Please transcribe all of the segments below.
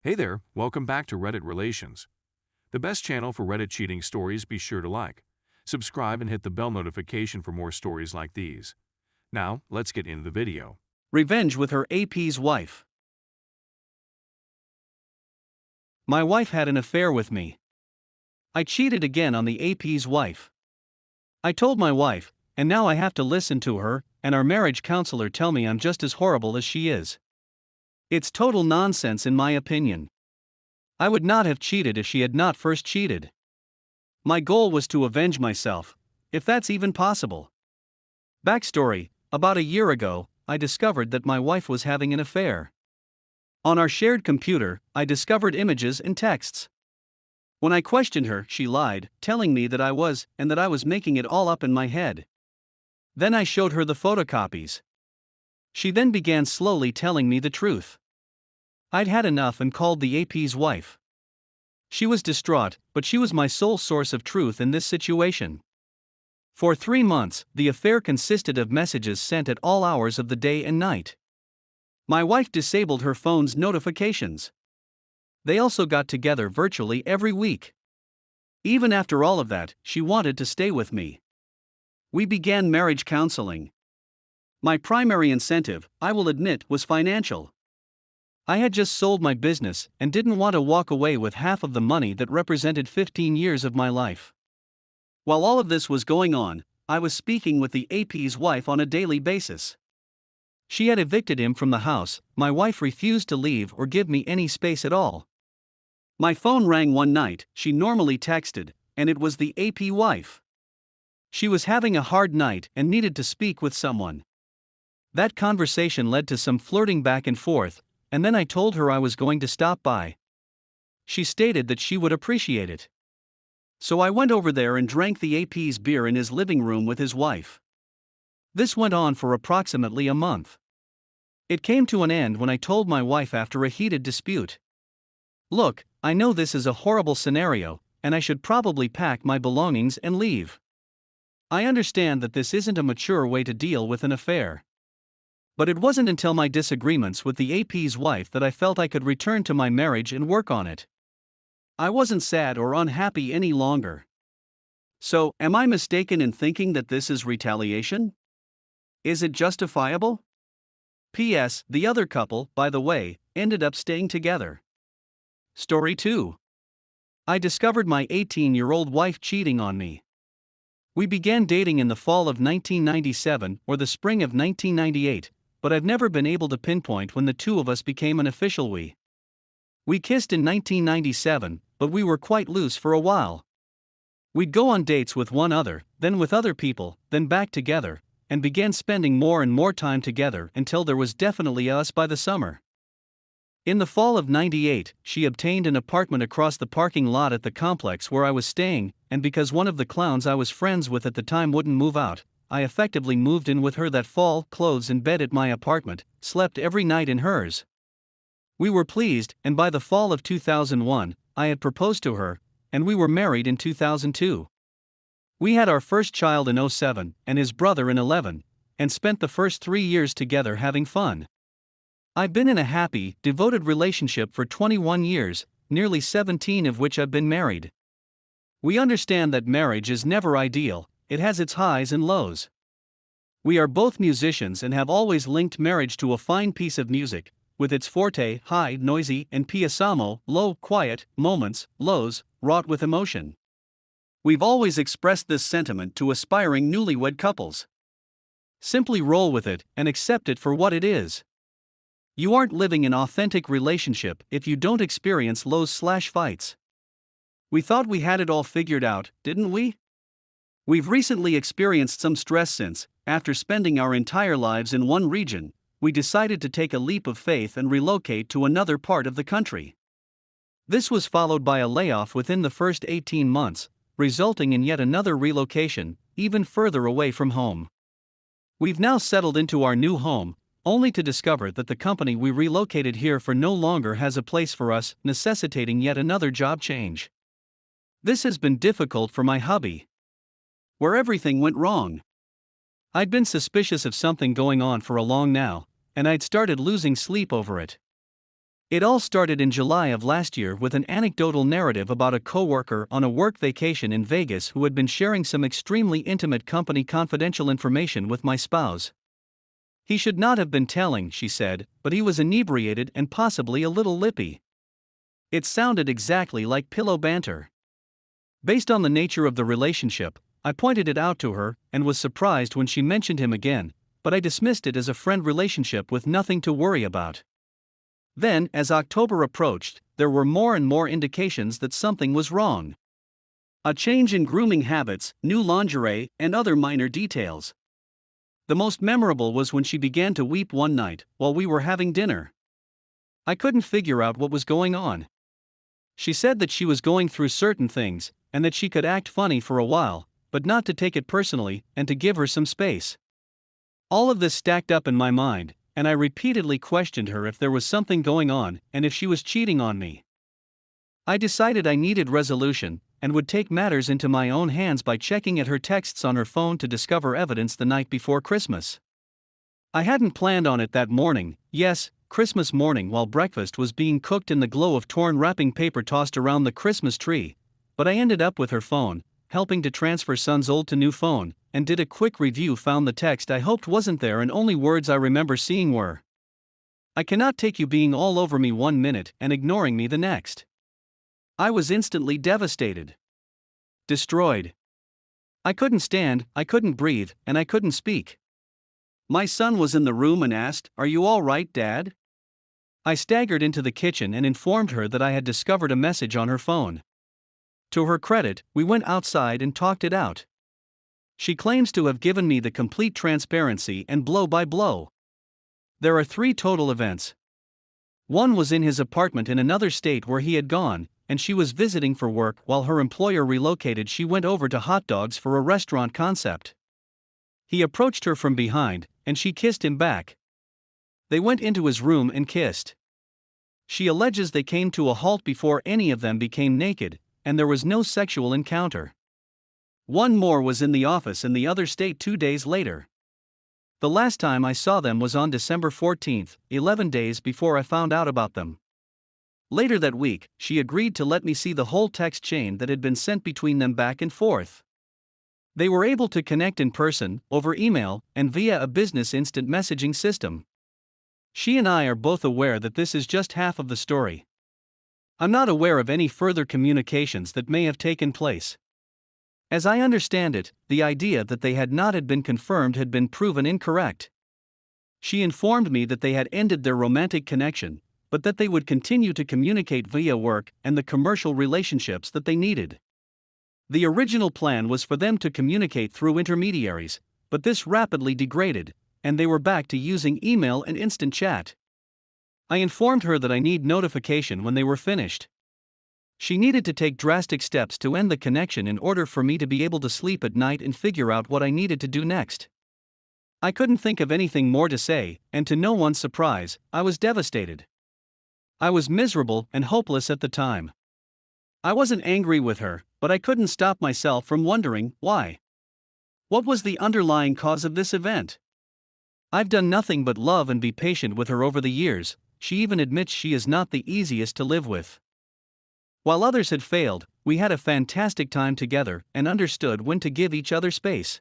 Hey there, welcome back to Reddit Relations, the best channel for Reddit cheating stories. Be sure to like, subscribe, and hit the bell notification for more stories like these. Now, let's get into the video. Revenge with her AP's wife. My wife had an affair with me. I cheated again on the AP's wife. I told my wife, and now I have to listen to her and our marriage counselor tell me I'm just as horrible as she is. It's total nonsense in my opinion. I would not have cheated if she had not first cheated. My goal was to avenge myself, if that's even possible. Backstory: about a year ago, I discovered that my wife was having an affair. On our shared computer, I discovered images and texts. When I questioned her, she lied, telling me that I was making it all up in my head. Then I showed her the photocopies. She then began slowly telling me the truth. I'd had enough and called the AP's wife. She was distraught, but she was my sole source of truth in this situation. For 3 months, the affair consisted of messages sent at all hours of the day and night. My wife disabled her phone's notifications. They also got together virtually every week. Even after all of that, she wanted to stay with me. We began marriage counseling. My primary incentive, I will admit, was financial. I had just sold my business and didn't want to walk away with half of the money that represented 15 years of my life. While all of this was going on, I was speaking with the AP's wife on a daily basis. She had evicted him from the house. My wife refused to leave or give me any space at all. My phone rang one night. She normally texted, and it was the AP wife. She was having a hard night and needed to speak with someone. That conversation led to some flirting back and forth, and then I told her I was going to stop by. She stated that she would appreciate it. So I went over there and drank the AP's beer in his living room with his wife. This went on for approximately a month. It came to an end when I told my wife after a heated dispute. Look, I know this is a horrible scenario, and I should probably pack my belongings and leave. I understand that this isn't a mature way to deal with an affair. But it wasn't until my disagreements with the AP's wife that I felt I could return to my marriage and work on it. I wasn't sad or unhappy any longer. So, am I mistaken in thinking that this is retaliation? Is it justifiable? P.S. The other couple, by the way, ended up staying together. Story 2. I discovered my 18-year-old wife cheating on me. We began dating in the fall of 1997 or the spring of 1998, but I've never been able to pinpoint when the two of us became an official we. We kissed in 1997, but we were quite loose for a while. We'd go on dates with one other, then with other people, then back together, and began spending more and more time together until there was definitely us by the summer. In the fall of '98, she obtained an apartment across the parking lot at the complex where I was staying, and because one of the clowns I was friends with at the time wouldn't move out, I effectively moved in with her that fall, clothes and bed at my apartment, slept every night in hers. We were pleased, and by the fall of 2001, I had proposed to her, and we were married in 2002. We had our first child in '07 and his brother in '11, and spent the first 3 years together having fun. I've been in a happy, devoted relationship for 21 years, nearly 17 of which I've been married. We understand that marriage is never ideal, it has its highs and lows. We are both musicians and have always linked marriage to a fine piece of music, with its forte, high, noisy, and piassamo, low, quiet, moments, lows, wrought with emotion. We've always expressed this sentiment to aspiring newlywed couples. Simply roll with it and accept it for what it is. You aren't living an authentic relationship if you don't experience lows/fights. We thought we had it all figured out, didn't we? We've recently experienced some stress since, after spending our entire lives in one region, we decided to take a leap of faith and relocate to another part of the country. This was followed by a layoff within the first 18 months, resulting in yet another relocation, even further away from home. We've now settled into our new home, only to discover that the company we relocated here for no longer has a place for us, necessitating yet another job change. This has been difficult for my hubby. Where everything went wrong. I'd been suspicious of something going on for a long now, and I'd started losing sleep over it. It all started in July of last year with an anecdotal narrative about a coworker on a work vacation in Vegas who had been sharing some extremely intimate company confidential information with my spouse. He should not have been telling, she said, but he was inebriated and possibly a little lippy. It sounded exactly like pillow banter. Based on the nature of the relationship, I pointed it out to her and was surprised when she mentioned him again, but I dismissed it as a friend relationship with nothing to worry about. Then, as October approached, there were more and more indications that something was wrong. A change in grooming habits, new lingerie, and other minor details. The most memorable was when she began to weep one night while we were having dinner. I couldn't figure out what was going on. She said that she was going through certain things, and that she could act funny for a while, but not to take it personally and to give her some space. All of this stacked up in my mind, and I repeatedly questioned her if there was something going on and if she was cheating on me. I decided I needed resolution and would take matters into my own hands by checking at her texts on her phone to discover evidence the night before Christmas. I hadn't planned on it that morning, yes, Christmas morning while breakfast was being cooked in the glow of torn wrapping paper tossed around the Christmas tree, but I ended up with her phone, helping to transfer son's old to new phone, and did a quick review, found the text I hoped wasn't there, and only words I remember seeing were, "I cannot take you being all over me 1 minute and ignoring me the next." I was instantly devastated. Destroyed. I couldn't stand, I couldn't breathe, and I couldn't speak. My son was in the room and asked, "Are you all right, Dad?" I staggered into the kitchen and informed her that I had discovered a message on her phone. To her credit, we went outside and talked it out. She claims to have given me the complete transparency and blow by blow. There are 3 total events. One was in his apartment in another state where he had gone, and she was visiting for work while her employer relocated. She went over to hot dogs for a restaurant concept. He approached her from behind, and she kissed him back. They went into his room and kissed. She alleges they came to a halt before any of them became naked, and there was no sexual encounter. One more was in the office in the other state 2 days later. The last time I saw them was on December 14th, 11 days before I found out about them. Later that week, she agreed to let me see the whole text chain that had been sent between them back and forth. They were able to connect in person, over email, and via a business instant messaging system. She and I are both aware that this is just half of the story. I'm not aware of any further communications that may have taken place. As I understand it, the idea that they had not been confirmed had been proven incorrect. She informed me that they had ended their romantic connection, but that they would continue to communicate via work and the commercial relationships that they needed. The original plan was for them to communicate through intermediaries, but this rapidly degraded, and they were back to using email and instant chat. I informed her that I need notification when they were finished. She needed to take drastic steps to end the connection in order for me to be able to sleep at night and figure out what I needed to do next. I couldn't think of anything more to say, and to no one's surprise, I was devastated. I was miserable and hopeless at the time. I wasn't angry with her, but I couldn't stop myself from wondering why. What was the underlying cause of this event? I've done nothing but love and be patient with her over the years. She even admits she is not the easiest to live with. While others had failed, we had a fantastic time together and understood when to give each other space.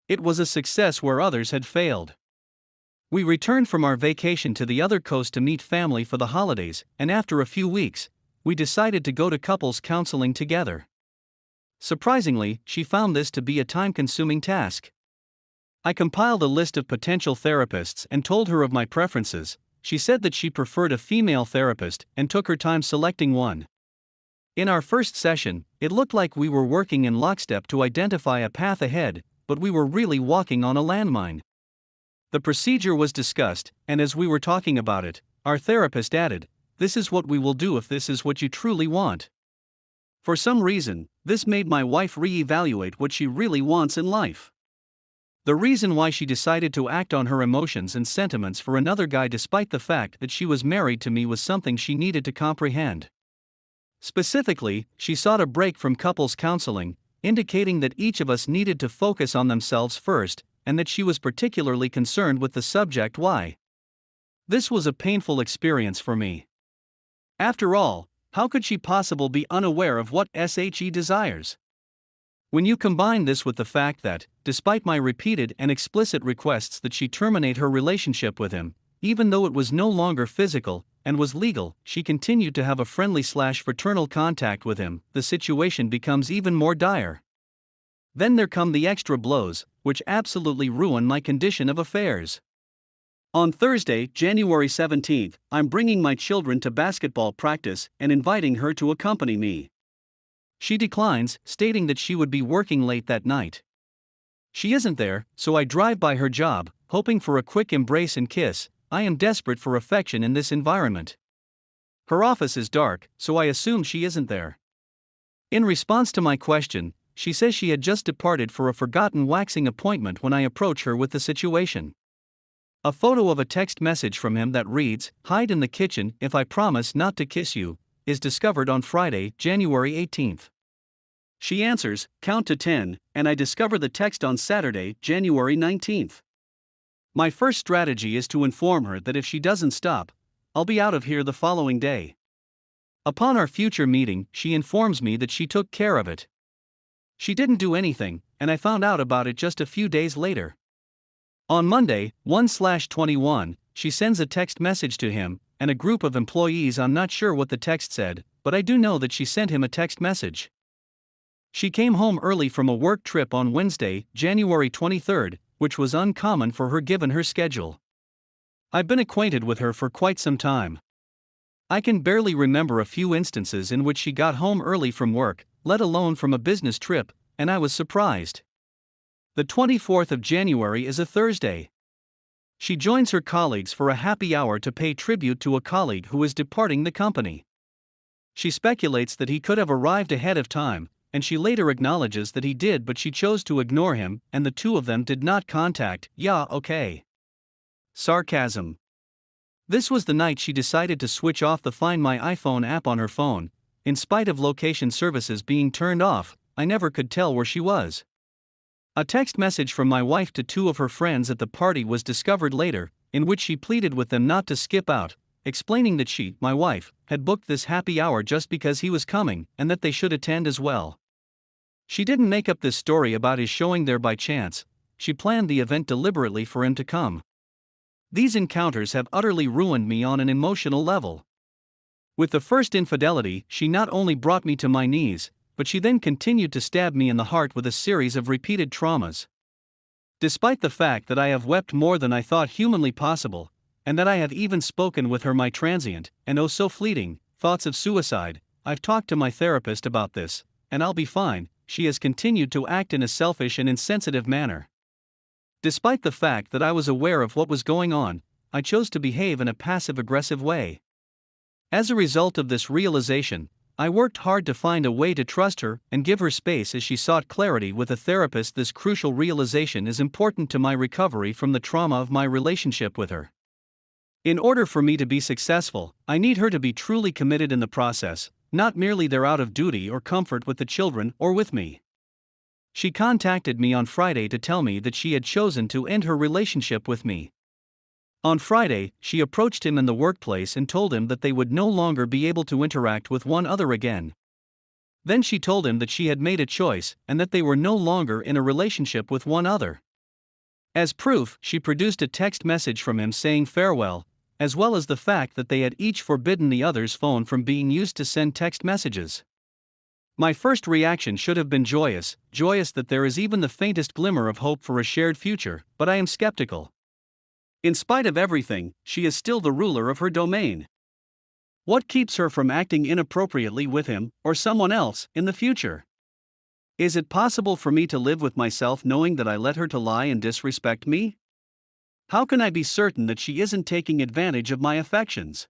It was a success where others had failed. We returned from our vacation to the other coast to meet family for the holidays, and after a few weeks, we decided to go to couples counseling together. Surprisingly, she found this to be a time-consuming task. I compiled a list of potential therapists and told her of my preferences. She said that she preferred a female therapist and took her time selecting one. In our first session, it looked like we were working in lockstep to identify a path ahead, but we were really walking on a landmine. The procedure was discussed, and as we were talking about it, our therapist added, "This is what we will do if this is what you truly want." For some reason, this made my wife re-evaluate what she really wants in life. The reason why she decided to act on her emotions and sentiments for another guy despite the fact that she was married to me was something she needed to comprehend. Specifically, she sought a break from couples counseling, indicating that each of us needed to focus on themselves first, and that she was particularly concerned with the subject why. This was a painful experience for me. After all, how could she possibly be unaware of what she desires? When you combine this with the fact that, despite my repeated and explicit requests that she terminate her relationship with him, even though it was no longer physical and was legal, she continued to have a friendly/fraternal contact with him, the situation becomes even more dire. Then there come the extra blows, which absolutely ruin my condition of affairs. On Thursday, January 17th, I'm bringing my children to basketball practice and inviting her to accompany me. She declines, stating that she would be working late that night. She isn't there, so I drive by her job, hoping for a quick embrace and kiss. I am desperate for affection in this environment. Her office is dark, so I assume she isn't there. In response to my question, she says she had just departed for a forgotten waxing appointment when I approach her with the situation. A photo of a text message from him that reads, "Hide in the kitchen if I promise not to kiss you," is discovered on Friday, January 18th. She answers, "Count to 10, and I discover the text on Saturday, January 19th. My first strategy is to inform her that if she doesn't stop, I'll be out of here the following day. Upon our future meeting, she informs me that she took care of it. She didn't do anything, and I found out about it just a few days later. On Monday, 1/21, she sends a text message to him and a group of employees. I'm not sure what the text said, but I do know that she sent him a text message. She came home early from a work trip on Wednesday, January 23rd, which was uncommon for her given her schedule. I've been acquainted with her for quite some time. I can barely remember a few instances in which she got home early from work, let alone from a business trip, and I was surprised. The 24th of January is a Thursday. She joins her colleagues for a happy hour to pay tribute to a colleague who is departing the company. She speculates that he could have arrived ahead of time, and she later acknowledges that he did, but she chose to ignore him, and the two of them did not contact. Yeah, okay. Sarcasm. This was the night she decided to switch off the Find My iPhone app on her phone. In spite of location services being turned off, I never could tell where she was. A text message from my wife to two of her friends at the party was discovered later, in which she pleaded with them not to skip out, explaining that she, my wife, had booked this happy hour just because he was coming, and that they should attend as well. She didn't make up this story about his showing there by chance. She planned the event deliberately for him to come. These encounters have utterly ruined me on an emotional level. With the first infidelity, she not only brought me to my knees, but she then continued to stab me in the heart with a series of repeated traumas. Despite the fact that I have wept more than I thought humanly possible, and that I have even spoken with her my transient, and oh so fleeting, thoughts of suicide, I've talked to my therapist about this, and I'll be fine. She has continued to act in a selfish and insensitive manner. Despite the fact that I was aware of what was going on, I chose to behave in a passive-aggressive way. As a result of this realization, I worked hard to find a way to trust her and give her space as she sought clarity with a therapist. This crucial realization is important to my recovery from the trauma of my relationship with her. In order for me to be successful, I need her to be truly committed in the process, not merely there out of duty or comfort with the children or with me. She contacted me on Friday to tell me that she had chosen to end her relationship with me. On Friday, she approached him in the workplace and told him that they would no longer be able to interact with one another again. Then she told him that she had made a choice and that they were no longer in a relationship with one another. As proof, she produced a text message from him saying farewell, as well as the fact that they had each forbidden the other's phone from being used to send text messages. My first reaction should have been joyous that there is even the faintest glimmer of hope for a shared future, but I am skeptical. In spite of everything, she is still the ruler of her domain. What keeps her from acting inappropriately with him, or someone else, in the future? Is it possible for me to live with myself knowing that I let her to lie and disrespect me? How can I be certain that she isn't taking advantage of my affections?